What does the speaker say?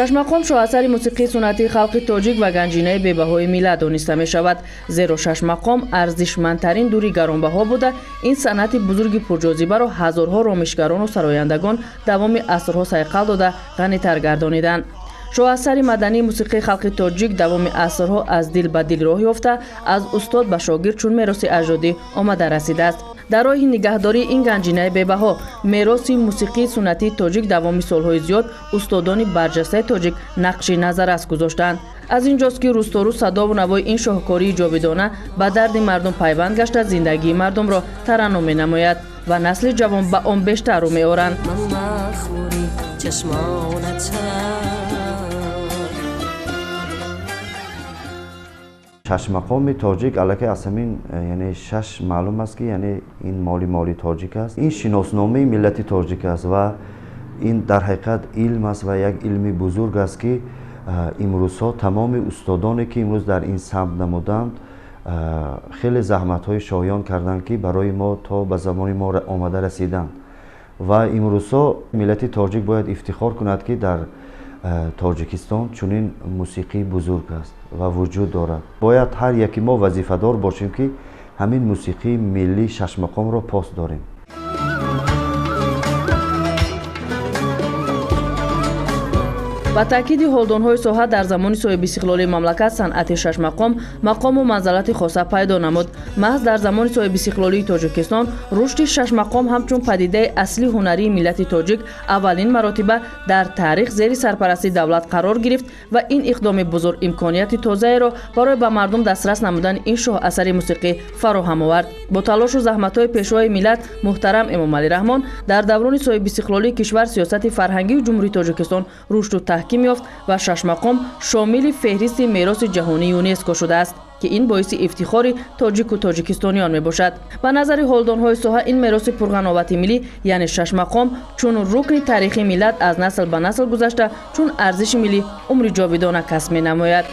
шашмақом шоҳасари мусиқии суннатии халқи тоҷик ва ганҷинаи бебаҳои миллат дониста мешавад, зеро шашмақом арзишмандтарин дури гаронбаҳо буда ин санъати бузурги пурҷозибаро ҳазорҳо ромишгарону сарояндагон давоми асрҳо сайқал дода ғанитар гардониданд. шоҳасари мадании мусиқии халқи тоҷик давоми асрҳо аз дил ба дил роҳ ёфта аз устод ба шогирд чун мероси аҷдодӣ омада расидааст. дар роҳи нигаҳдории ин ганҷинаи бебаҳо мероси мусиқии суннатии тоҷик давоми солҳои зиёд устодони барҷастаи тоҷик нақши назаррас гузоштанд. аз ин ҷост ки рӯзторӯз садову навои ин шоҳкории ҷовидона ба дарди мардум пайванд гашта зиндагии мардумро тараннум менамояд ва насли ҷавон ба он бештар рӯ меоранд. шашмақоми тоҷик аллакай аз ҳамин яъне шаш маълум аст ки яъне ин моли тоҷик аст. ин шиносномаи миллати тоҷик аст ва ин дар ҳақиқат илм аст ва як илми бузург аст ки имрӯзҳо тамоми устодоне ки имрӯз дар ин самт намуданд хеле заҳматҳои шоҳиён карданд ки барои мо то ба замони мо омада расиданд ва имрӯзҳо миллати тоҷик бояд ифтихор кунад ки дар тоҷикистон чунин мусиқии бузург аст ва вуҷуд дорад. бояд ҳар яки мо вазифадор бошем ки ҳамин мусиқии миллии шашмақомро пос дорем. ба таъкиди ҳолдонҳои соҳа дар замони соҳибистиқлолии мамлакат санъати шашмақом мақому манзалати хоса пайдо намуд. маҳз дар замони соҳибистиқлолии тоҷикистон рушди шашмақом ҳамчун падидаи асли ҳунарии миллати тоҷик аввалин маротиба дар таърих зери сарпарасти давлат қарор гирифт ва ин иқдоми бузург имконияти тозаеро барои ба мардум дастрас намудани ин шоҳасари мусиқӣ фароҳам овард. бо талошу заҳматҳои пешвои миллат муҳтарам Эмомалӣ Раҳмон дар даврони соҳибистиқлолии кишвар сиёсати фарҳангии ҷумҳурии Тоҷикистон рушду таҳким ёфт ва шашмақом шомили феҳристи мероси ҷаҳонии ЮНЕСКО шудааст ки ин боиси ифтихори тоҷику тоҷикистониён мебошад. ба назари ҳолдонҳои соҳа ин мероси пурғановати миллӣ яъне шашмақом чун рукни таърихи миллат аз насл ба насл гузашта чун арзиши миллӣ умри ҷовидона касб менамояд.